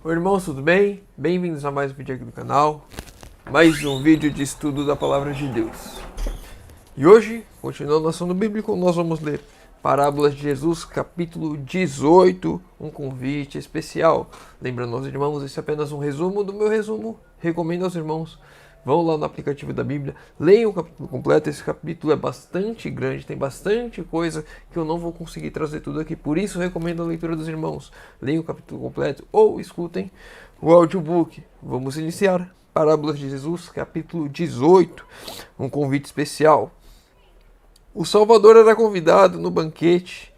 Oi irmãos, tudo bem? Bem-vindos a mais um vídeo aqui do canal. Mais um vídeo de estudo da Palavra de Deus. E hoje, continuando o assunto bíblico, nós vamos ler Parábolas de Jesus, capítulo 18, um convite especial. Lembrando aos irmãos, esse é apenas um resumo do meu resumo. Recomendo aos irmãos, vão lá no aplicativo da Bíblia, leiam o capítulo completo. Esse capítulo é bastante grande, tem bastante coisa que eu não vou conseguir trazer tudo aqui. Por isso, recomendo a leitura dos irmãos. Leiam o capítulo completo ou escutem o audiobook. Vamos iniciar. Parábolas de Jesus, capítulo 18, um convite especial. O Salvador era convidado no banquete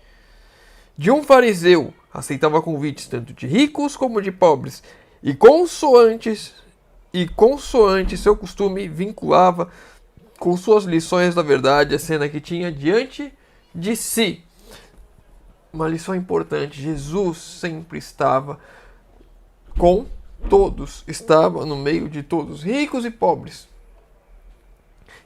de um fariseu. Aceitava convites tanto de ricos como de pobres. E consoante seu costume, vinculava com suas lições da verdade a cena que tinha diante de si. Uma lição importante: Jesus sempre estava com todos, estava no meio de todos, ricos e pobres.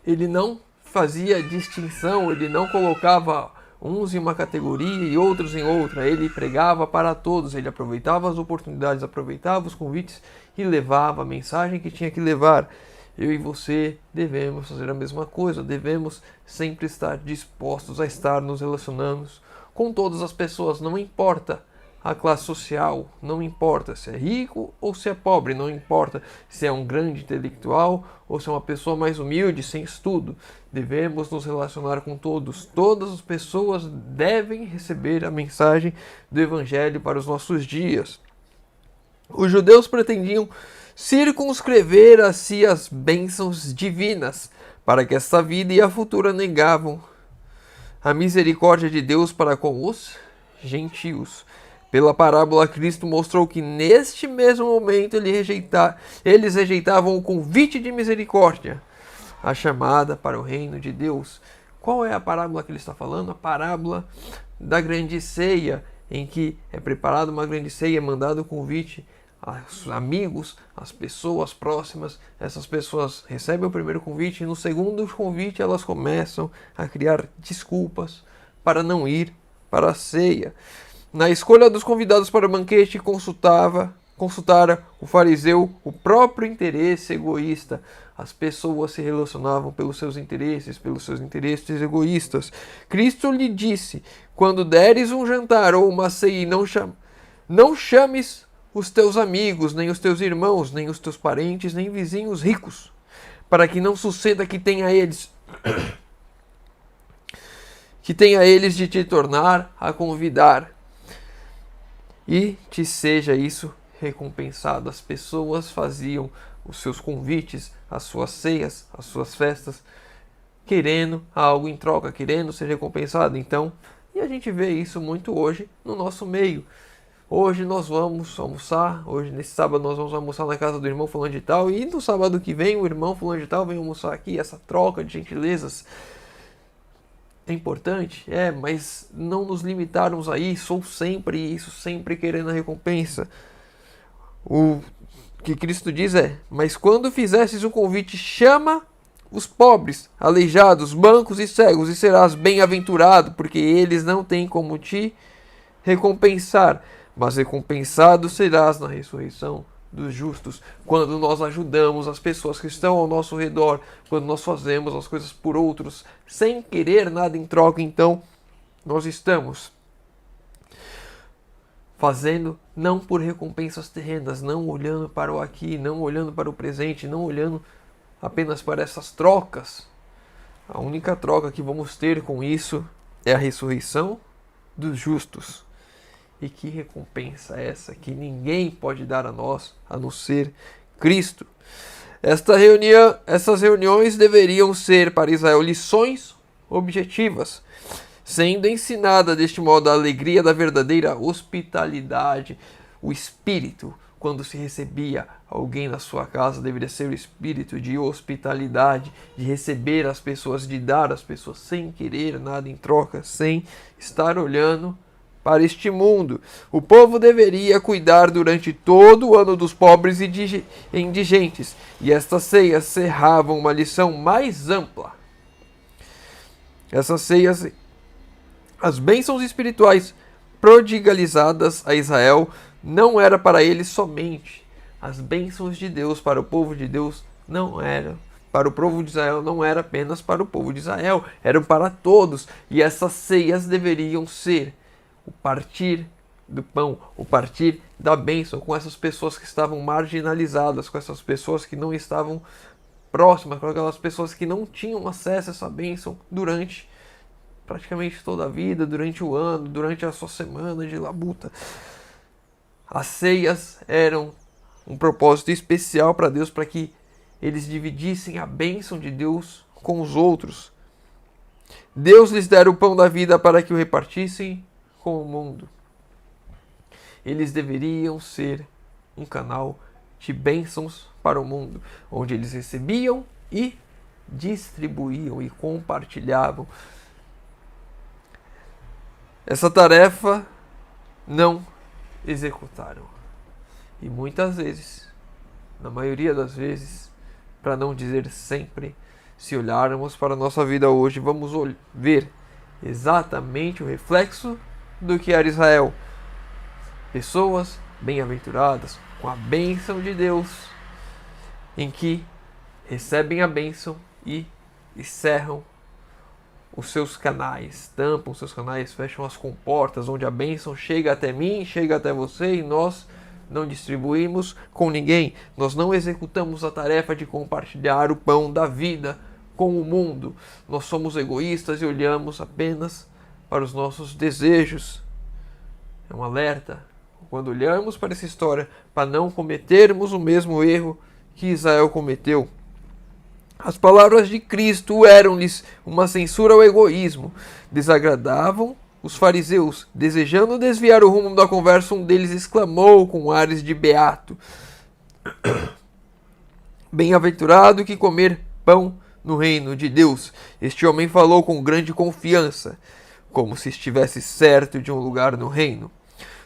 Ele não fazia distinção, ele não colocava uns em uma categoria e outros em outra. Ele pregava para todos, ele aproveitava as oportunidades, aproveitava os convites e levava a mensagem que tinha que levar. Eu e você devemos fazer a mesma coisa, devemos sempre estar dispostos a estar nos relacionando com todas as pessoas, não importa a classe social, não importa se é rico ou se é pobre, não importa se é um grande intelectual ou se é uma pessoa mais humilde, sem estudo. Devemos nos relacionar com todos. Todas as pessoas devem receber a mensagem do Evangelho para os nossos dias. Os judeus pretendiam circunscrever a si as bênçãos divinas, para que esta vida e a futura negavam a misericórdia de Deus para com os gentios. Pela parábola, Cristo mostrou que neste mesmo momento eles rejeitavam o convite de misericórdia, a chamada para o reino de Deus. Qual é a parábola que ele está falando? A parábola da grande ceia, em que é preparada uma grande ceia, é mandado o convite aos amigos, às pessoas próximas. Essas pessoas recebem o primeiro convite e no segundo convite elas começam a criar desculpas para não ir para a ceia. Na escolha dos convidados para o banquete, consultara o fariseu o próprio interesse egoísta. As pessoas se relacionavam pelos seus interesses egoístas. Cristo lhe disse: quando deres um jantar ou uma ceia, não chames os teus amigos, nem os teus irmãos, nem os teus parentes, nem vizinhos ricos, para que não suceda que tenha eles de te tornar a convidar e te seja isso recompensado. As pessoas faziam os seus convites, as suas ceias, as suas festas, querendo algo em troca, querendo ser recompensado. Então, e a gente vê isso muito hoje no nosso meio. Hoje nós vamos almoçar, nesse sábado nós vamos almoçar na casa do irmão fulano de tal, e no sábado que vem o irmão fulano de tal vem almoçar aqui. Essa troca de gentilezas é importante? É, mas não nos limitarmos a isso, sempre querendo a recompensa. O que Cristo diz é: mas quando fizesses um convite, chama os pobres, aleijados, mancos e cegos, e serás bem-aventurado, porque eles não têm como te recompensar, mas recompensado serás na ressurreição dos justos. Quando nós ajudamos as pessoas que estão ao nosso redor, quando nós fazemos as coisas por outros sem querer nada em troca, então nós estamos fazendo não por recompensas terrenas, não olhando para o aqui, não olhando para o presente, não olhando apenas para essas trocas. A única troca que vamos ter com isso é a ressurreição dos justos. E que recompensa é essa que ninguém pode dar a nós, a não ser Cristo. Essas reuniões deveriam ser para Israel lições objetivas, sendo ensinada deste modo a alegria da verdadeira hospitalidade. O espírito, quando se recebia alguém na sua casa, deveria ser o espírito de hospitalidade, de receber as pessoas, de dar às pessoas sem querer nada em troca, sem estar olhando para este mundo. O povo deveria cuidar durante todo o ano dos pobres e indigentes, e estas ceias cerravam uma lição mais ampla. Essas ceias, as bênçãos espirituais prodigalizadas a Israel, não era para eles somente. As bênçãos de Deus para o povo de Deus não eram. Para o povo de Israel não era apenas para o povo de Israel, eram para todos. E essas ceias deveriam ser o partir do pão, o partir da bênção com essas pessoas que estavam marginalizadas, com essas pessoas que não estavam próximas, com aquelas pessoas que não tinham acesso a essa bênção durante praticamente toda a vida, durante o ano, durante a sua semana de labuta. As ceias eram um propósito especial para Deus, para que eles dividissem a bênção de Deus com os outros. Deus lhes dera o pão da vida para que o repartissem com o mundo. Eles deveriam ser um canal de bênçãos para o mundo, onde eles recebiam e distribuíam e compartilhavam. Essa tarefa não executaram. E muitas vezes, na maioria das vezes, para não dizer sempre, se olharmos para a nossa vida hoje, vamos ver exatamente o reflexo do que era Israel. Pessoas bem-aventuradas, com a bênção de Deus, em que recebem a bênção e encerram os seus canais, tampam os seus canais, fecham as comportas, onde a bênção chega até mim, chega até você, e nós não distribuímos com ninguém. Nós não executamos a tarefa de compartilhar o pão da vida com o mundo. Nós somos egoístas e olhamos apenas para os nossos desejos. É um alerta quando olhamos para essa história, para não cometermos o mesmo erro que Israel cometeu. As palavras de Cristo eram-lhes uma censura ao egoísmo. Desagradavam os fariseus. Desejando desviar o rumo da conversa, um deles exclamou com ares de beato: Bem-aventurado que comer pão no reino de Deus. Este homem falou com grande confiança, como se estivesse certo de um lugar no reino.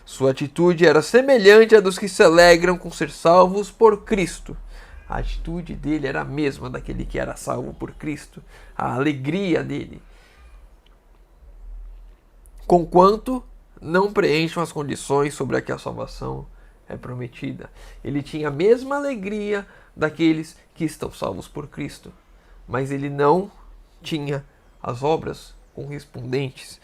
Sua atitude era semelhante à dos que se alegram com ser salvos por Cristo. A atitude dele era a mesma daquele que era salvo por Cristo. A alegria dele. Conquanto não preencham as condições sobre a que a salvação é prometida. Ele tinha a mesma alegria daqueles que estão salvos por Cristo. Mas ele não tinha as obras correspondentes.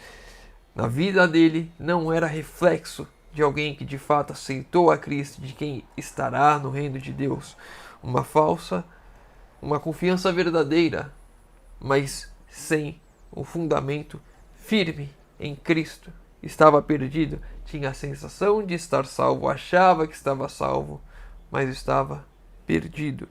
Na vida dele não era reflexo de alguém que de fato aceitou a Cristo, de quem estará no reino de Deus. Uma confiança verdadeira, mas sem um fundamento firme em Cristo. Estava perdido, tinha a sensação de estar salvo, achava que estava salvo, mas estava perdido.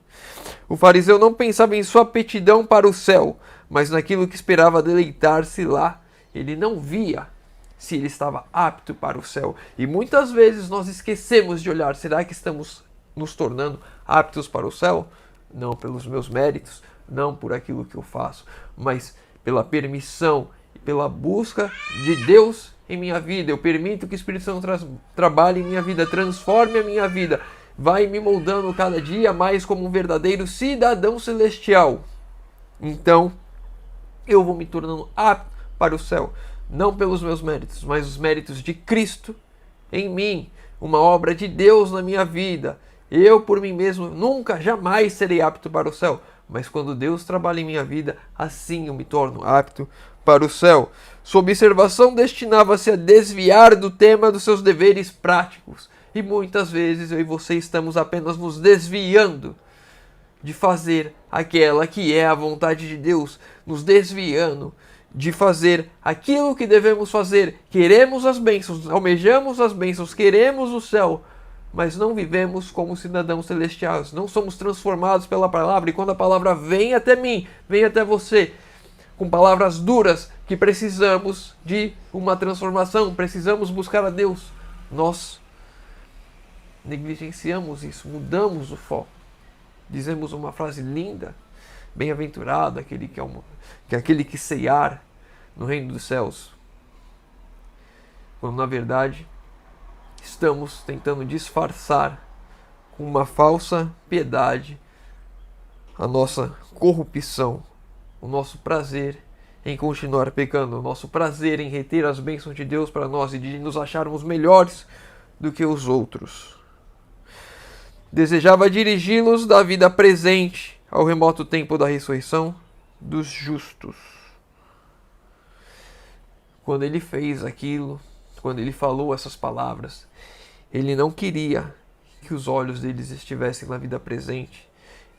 O fariseu não pensava em sua aptidão para o céu, mas naquilo que esperava deleitar-se lá. Ele não via se ele estava apto para o céu. E muitas vezes nós esquecemos de olhar, será que estamos nos tornando aptos para o céu? Não pelos meus méritos, não por aquilo que eu faço, mas pela permissão e pela busca de Deus em minha vida. Eu permito que o Espírito Santo trabalhe em minha vida, transforme a minha vida, vai me moldando cada dia mais como um verdadeiro cidadão celestial. Então, eu vou me tornando apto para o céu. Não pelos meus méritos, mas os méritos de Cristo em mim. Uma obra de Deus na minha vida. Eu, por mim mesmo, nunca, jamais serei apto para o céu. Mas quando Deus trabalha em minha vida, assim eu me torno apto para o céu. Sua observação destinava-se a desviar do tema dos seus deveres práticos. E muitas vezes eu e você estamos apenas nos desviando de fazer aquela que é a vontade de Deus. Nos desviando de fazer aquilo que devemos fazer. Queremos as bênçãos, almejamos as bênçãos, queremos o céu, mas não vivemos como cidadãos celestiais. Não somos transformados pela palavra. E quando a palavra vem até mim, vem até você, com palavras duras, que precisamos de uma transformação, precisamos buscar a Deus, nós negligenciamos isso, mudamos o foco. Dizemos uma frase linda: bem-aventurado aquele que ceiar no reino dos céus. Quando na verdade estamos tentando disfarçar com uma falsa piedade a nossa corrupção, o nosso prazer em continuar pecando, o nosso prazer em reter as bênçãos de Deus para nós e de nos acharmos melhores do que os outros. Desejava dirigi-los da vida presente ao remoto tempo da ressurreição dos justos. Quando ele fez aquilo, quando ele falou essas palavras, ele não queria que os olhos deles estivessem na vida presente.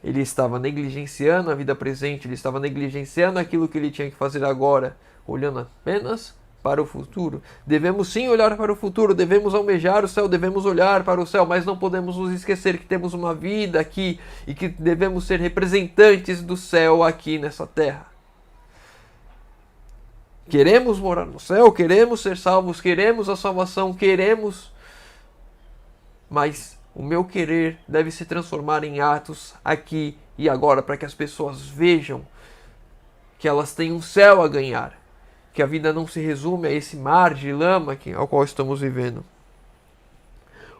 Ele estava negligenciando a vida presente, ele estava negligenciando aquilo que ele tinha que fazer agora, olhando apenas para o futuro. Devemos sim olhar para o futuro, devemos almejar o céu, devemos olhar para o céu, mas não podemos nos esquecer que temos uma vida aqui e que devemos ser representantes do céu aqui nessa terra. Queremos morar no céu, queremos ser salvos, queremos a salvação, queremos, mas o meu querer deve se transformar em atos aqui e agora, para que as pessoas vejam que elas têm um céu a ganhar, que a vida não se resume a esse mar de lama ao qual estamos vivendo.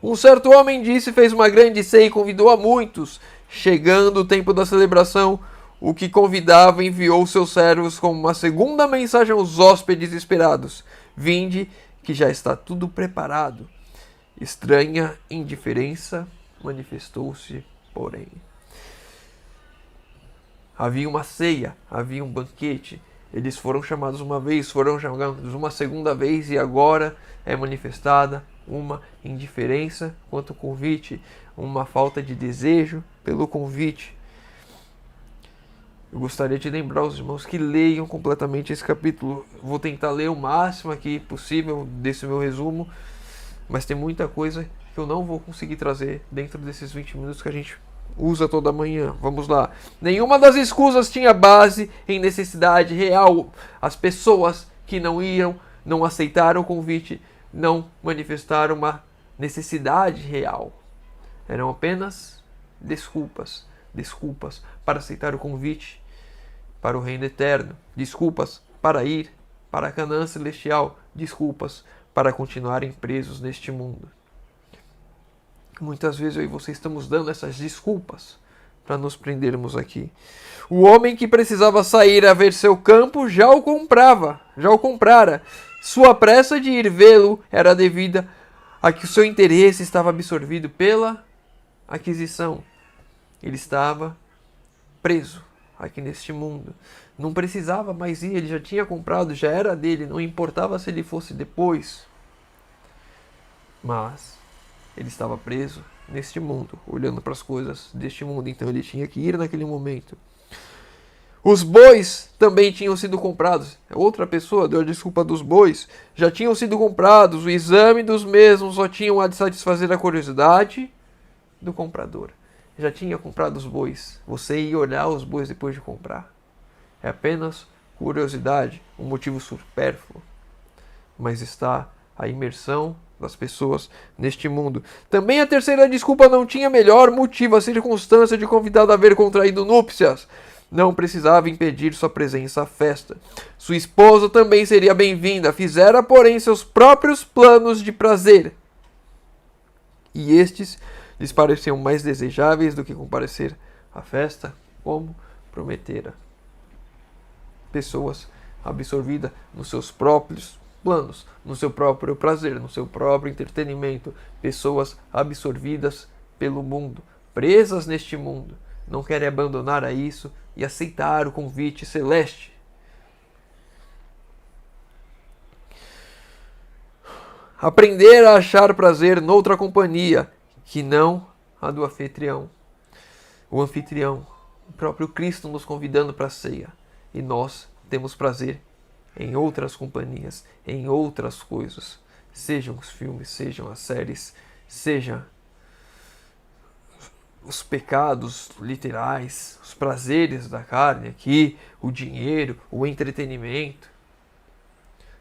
Um certo homem disse, fez uma grande ceia e convidou a muitos. Chegando o tempo da celebração, o que convidava enviou seus servos como uma segunda mensagem aos hóspedes esperados: vinde, que já está tudo preparado. Estranha indiferença manifestou-se, porém. Havia uma ceia, havia um banquete. Eles foram chamados uma vez, foram chamados uma segunda vez e agora é manifestada uma indiferença quanto ao convite, uma falta de desejo pelo convite. Eu gostaria de lembrar os irmãos que leiam completamente esse capítulo. Vou tentar ler o máximo aqui possível desse meu resumo, mas tem muita coisa que eu não vou conseguir trazer dentro desses 20 minutos que a gente usa toda manhã. Vamos lá. Nenhuma das escusas tinha base em necessidade real. As pessoas que não aceitaram o convite, não manifestaram uma necessidade real. Eram apenas desculpas para aceitar o convite para o reino eterno, desculpas para ir para a Canaã celestial, desculpas para continuarem presos neste mundo. Muitas vezes eu e você estamos dando essas desculpas para nos prendermos aqui. O homem que precisava sair a ver seu campo já o comprara. Sua pressa de ir vê-lo era devida a que o seu interesse estava absorvido pela aquisição. Ele estava preso aqui neste mundo. Não precisava mais ir, ele já tinha comprado, já era dele, não importava se ele fosse depois. Mas ele estava preso neste mundo, olhando para as coisas deste mundo, então ele tinha que ir naquele momento. Os bois também tinham sido comprados. Outra pessoa deu a desculpa dos bois. Já tinham sido comprados, o exame dos mesmos só tinham a de satisfazer a curiosidade do comprador. Já tinha comprado os bois. Você ia olhar os bois depois de comprar. É apenas curiosidade, um motivo supérfluo. Mas está a imersão das pessoas neste mundo. Também a terceira desculpa não tinha melhor motivo, a circunstância de convidado a haver contraído núpcias. Não precisava impedir sua presença à festa. Sua esposa também seria bem-vinda, fizera, porém, seus próprios planos de prazer. E estes lhes pareciam mais desejáveis do que comparecer à festa, como prometera. Pessoas absorvidas nos seus próprios planos, no seu próprio prazer, no seu próprio entretenimento. Pessoas absorvidas pelo mundo, presas neste mundo, não querem abandonar a isso e aceitar o convite celeste. Aprender a achar prazer noutra companhia que não a do anfitrião. O anfitrião, o próprio Cristo nos convidando para a ceia. E nós temos prazer em outras companhias, em outras coisas. Sejam os filmes, sejam as séries, sejam os pecados literais, os prazeres da carne aqui, o dinheiro, o entretenimento.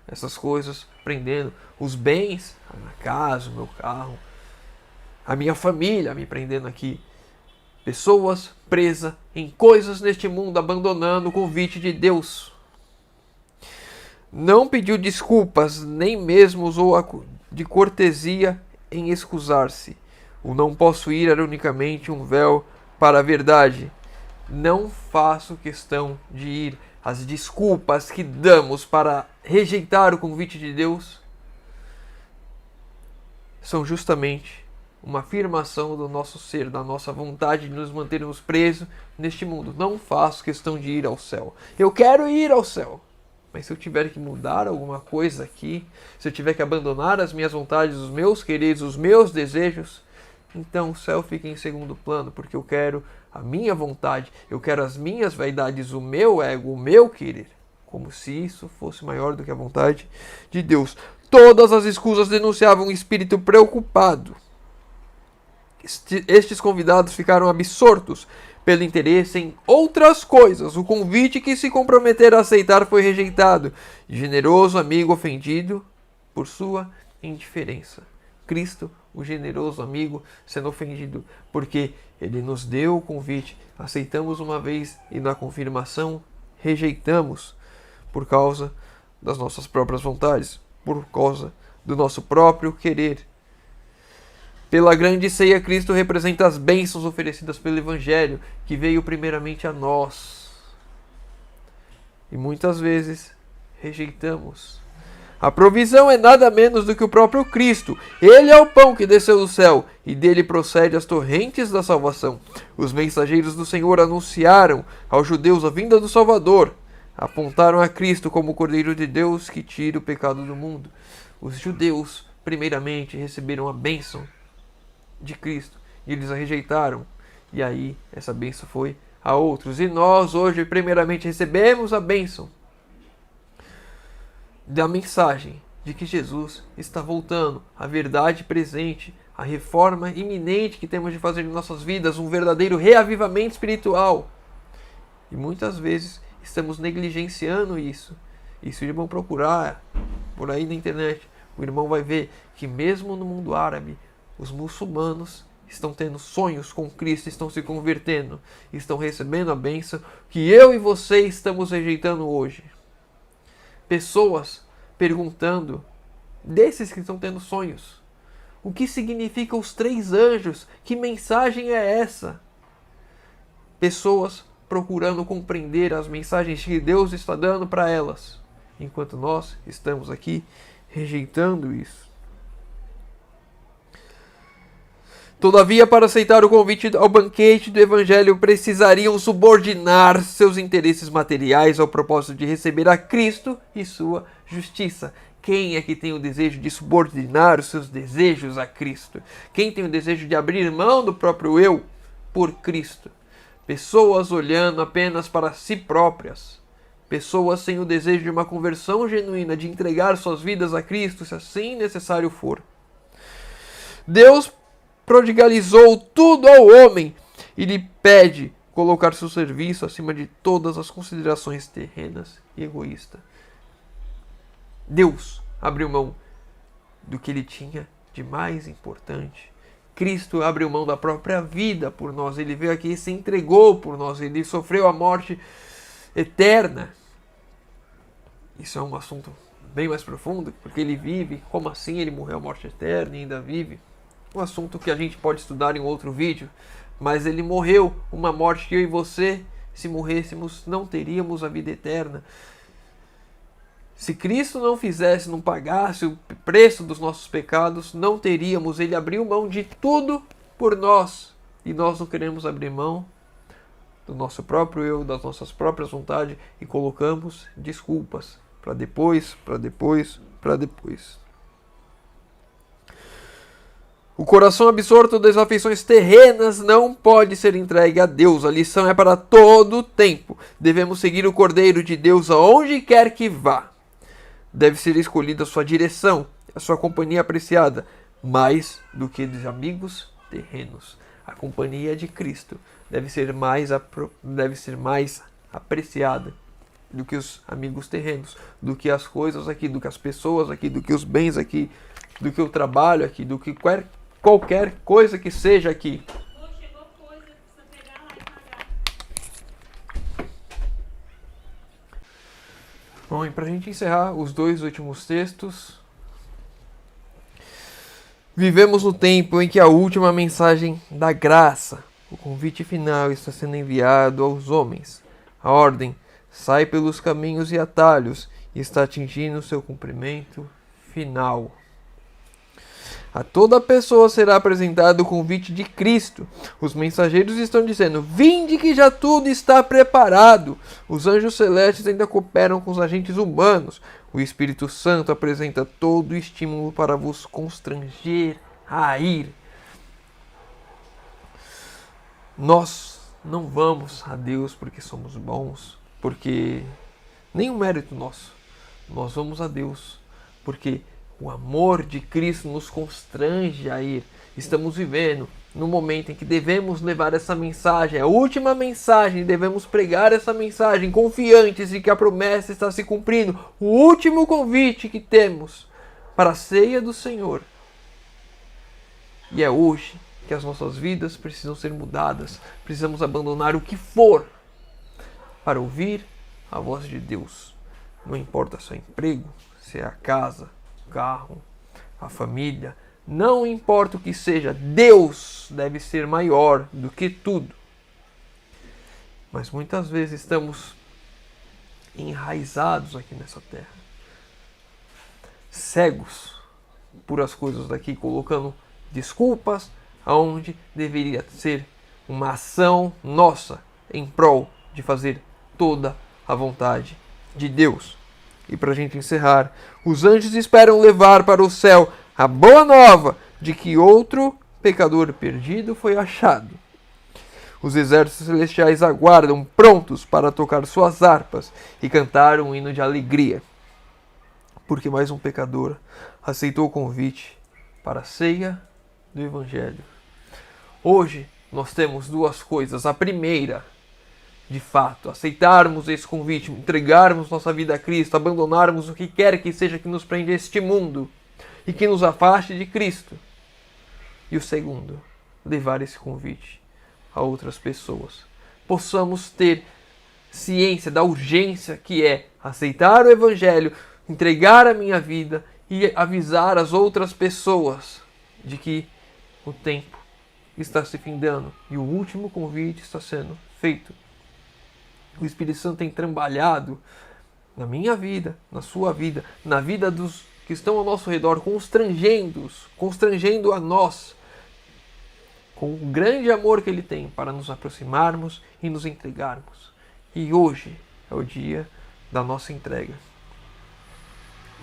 Essas coisas prendendo os bens, a minha casa, o meu carro, a minha família me prendendo aqui. Pessoas presas em coisas neste mundo, abandonando o convite de Deus. Não pediu desculpas, nem mesmo usou de cortesia em excusar-se. O não posso ir era unicamente um véu para a verdade. Não faço questão de ir. As desculpas que damos para rejeitar o convite de Deus são justamente uma afirmação do nosso ser, da nossa vontade de nos mantermos presos neste mundo. Não faço questão de ir ao céu. Eu quero ir ao céu. Mas se eu tiver que mudar alguma coisa aqui, se eu tiver que abandonar as minhas vontades, os meus quereres, os meus desejos, então o céu fica em segundo plano, porque eu quero a minha vontade, eu quero as minhas vaidades, o meu ego, o meu querer. Como se isso fosse maior do que a vontade de Deus. Todas as escusas denunciavam um espírito preocupado. Estes convidados ficaram absortos pelo interesse em outras coisas. O convite que se comprometeram a aceitar foi rejeitado. Generoso amigo ofendido por sua indiferença. Cristo, o generoso amigo, sendo ofendido porque ele nos deu o convite. Aceitamos uma vez e na confirmação rejeitamos por causa das nossas próprias vontades, por causa do nosso próprio querer. Pela grande ceia, Cristo representa as bênçãos oferecidas pelo Evangelho, que veio primeiramente a nós. E muitas vezes rejeitamos. A provisão é nada menos do que o próprio Cristo. Ele é o pão que desceu do céu, e dele procede as torrentes da salvação. Os mensageiros do Senhor anunciaram aos judeus a vinda do Salvador. Apontaram a Cristo como o Cordeiro de Deus que tira o pecado do mundo. Os judeus, primeiramente, receberam a bênção de Cristo e eles a rejeitaram. E aí, essa bênção foi a outros. E nós, hoje, primeiramente, recebemos a bênção da mensagem de que Jesus está voltando, a verdade presente, a reforma iminente que temos de fazer em nossas vidas, um verdadeiro reavivamento espiritual. E muitas vezes estamos negligenciando isso. E se o irmão procurar por aí na internet, o irmão vai ver que mesmo no mundo árabe, os muçulmanos estão tendo sonhos com Cristo, estão se convertendo, estão recebendo a bênção que eu e você estamos rejeitando hoje. Pessoas perguntando, desses que estão tendo sonhos, o que significam os 3 anjos? Que mensagem é essa? Pessoas procurando compreender as mensagens que Deus está dando para elas, enquanto nós estamos aqui rejeitando isso. Todavia, para aceitar o convite ao banquete do Evangelho, precisariam subordinar seus interesses materiais ao propósito de receber a Cristo e sua justiça. Quem é que tem o desejo de subordinar os seus desejos a Cristo? Quem tem o desejo de abrir mão do próprio eu por Cristo? Pessoas olhando apenas para si próprias. Pessoas sem o desejo de uma conversão genuína, de entregar suas vidas a Cristo, se assim necessário for. Deus prodigalizou tudo ao homem e lhe pede colocar seu serviço acima de todas as considerações terrenas e egoístas. Deus abriu mão do que ele tinha de mais importante. Cristo abriu mão da própria vida por nós. Ele veio aqui e se entregou por nós. Ele sofreu a morte eterna. Isso é um assunto bem mais profundo, porque ele vive. Como assim ele morreu a morte eterna e ainda vive? Um assunto que a gente pode estudar em outro vídeo, mas ele morreu uma morte que eu e você, se morrêssemos, não teríamos a vida eterna. Se Cristo não fizesse, não pagasse o preço dos nossos pecados, não teríamos. Ele abriu mão de tudo por nós, e nós não queremos abrir mão do nosso próprio eu, das nossas próprias vontades, e colocamos desculpas para depois, para depois, para depois. O coração absorto das afeições terrenas não pode ser entregue a Deus. A lição é para todo o tempo. Devemos seguir o Cordeiro de Deus aonde quer que vá. Deve ser escolhida a sua direção, a sua companhia apreciada, mais do que dos amigos terrenos. A companhia de Cristo deve ser mais apreciada do que os amigos terrenos, do que as coisas aqui, do que as pessoas aqui, do que os bens aqui, do que o trabalho aqui, do que qualquer coisa que seja aqui. Chegou coisa, precisa pegar lá e pagar. Bom, e para a gente encerrar os 2 últimos textos, vivemos no tempo em que a última mensagem da graça, o convite final, está sendo enviado aos homens. A ordem sai pelos caminhos e atalhos e está atingindo seu cumprimento final. A toda pessoa será apresentado o convite de Cristo. Os mensageiros estão dizendo: vinde que já tudo está preparado. Os anjos celestes ainda cooperam com os agentes humanos. O Espírito Santo apresenta todo o estímulo para vos constranger a ir. Nós não vamos a Deus porque somos bons, porque nenhum mérito nosso. Nós vamos a Deus porque o amor de Cristo nos constrange a ir. Estamos vivendo no momento em que devemos levar essa mensagem, a última mensagem, devemos pregar essa mensagem, confiantes de que a promessa está se cumprindo. O último convite que temos para a ceia do Senhor. E é hoje que as nossas vidas precisam ser mudadas. Precisamos abandonar o que for para ouvir a voz de Deus. Não importa se é emprego, se é a casa, o carro, a família. Não importa o que seja, Deus deve ser maior do que tudo. Mas muitas vezes estamos enraizados aqui nessa terra, cegos por as coisas daqui, colocando desculpas aonde deveria ser uma ação nossa em prol de fazer toda a vontade de Deus. E para a gente encerrar, os anjos esperam levar para o céu a boa nova de que outro pecador perdido foi achado. Os exércitos celestiais aguardam prontos para tocar suas harpas e cantar um hino de alegria, porque mais um pecador aceitou o convite para a ceia do Evangelho. Hoje nós temos duas coisas. A primeira, de fato, aceitarmos esse convite, entregarmos nossa vida a Cristo, abandonarmos o que quer que seja que nos prende a este mundo e que nos afaste de Cristo. E o segundo, levar esse convite a outras pessoas. Possamos ter ciência da urgência que é aceitar o Evangelho, entregar a minha vida e avisar as outras pessoas de que o tempo está se findando e o último convite está sendo feito. O Espírito Santo tem trabalhado na minha vida, na sua vida, na vida dos que estão ao nosso redor, constrangendo a nós com o grande amor que Ele tem para nos aproximarmos e nos entregarmos. E hoje é o dia da nossa entrega.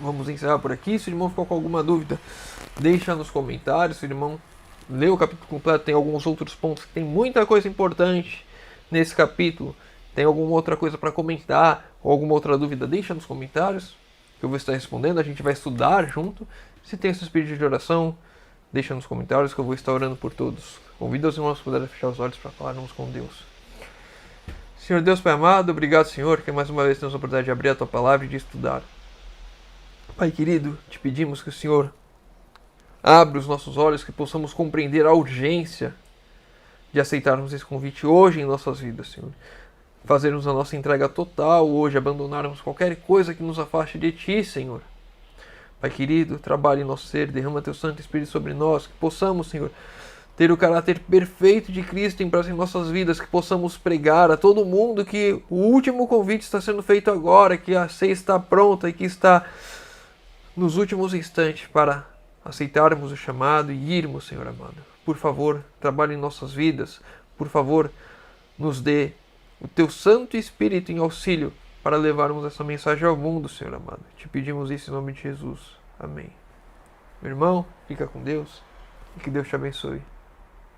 Vamos encerrar por aqui. Se o irmão ficou com alguma dúvida, deixa nos comentários. Se o irmão leu o capítulo completo, tem alguns outros pontos que tem muita coisa importante nesse capítulo. Tem alguma outra coisa para comentar ou alguma outra dúvida, deixa nos comentários que eu vou estar respondendo. A gente vai estudar junto. Se tem esse espírito de oração, deixa nos comentários que eu vou estar orando por todos. Convido os irmãos a poderem fechar os olhos para falarmos com Deus. Senhor Deus Pai amado, obrigado, Senhor, que mais uma vez temos a oportunidade de abrir a Tua Palavra e de estudar. Pai querido, te pedimos que o Senhor abra os nossos olhos, que possamos compreender a urgência de aceitarmos esse convite hoje em nossas vidas, Senhor. Fazermos a nossa entrega total hoje, abandonarmos qualquer coisa que nos afaste de Ti, Senhor. Pai querido, trabalhe em nosso ser, derrama Teu Santo Espírito sobre nós, que possamos, Senhor, ter o caráter perfeito de Cristo em nossas vidas, que possamos pregar a todo mundo que o último convite está sendo feito agora, que a ceia está pronta e que está nos últimos instantes para aceitarmos o chamado e irmos, Senhor amado. Por favor, trabalhe em nossas vidas. Por favor, nos dê o Teu Santo Espírito em auxílio para levarmos essa mensagem ao mundo, Senhor amado. Te pedimos isso em nome de Jesus. Amém. Meu irmão, fica com Deus e que Deus te abençoe.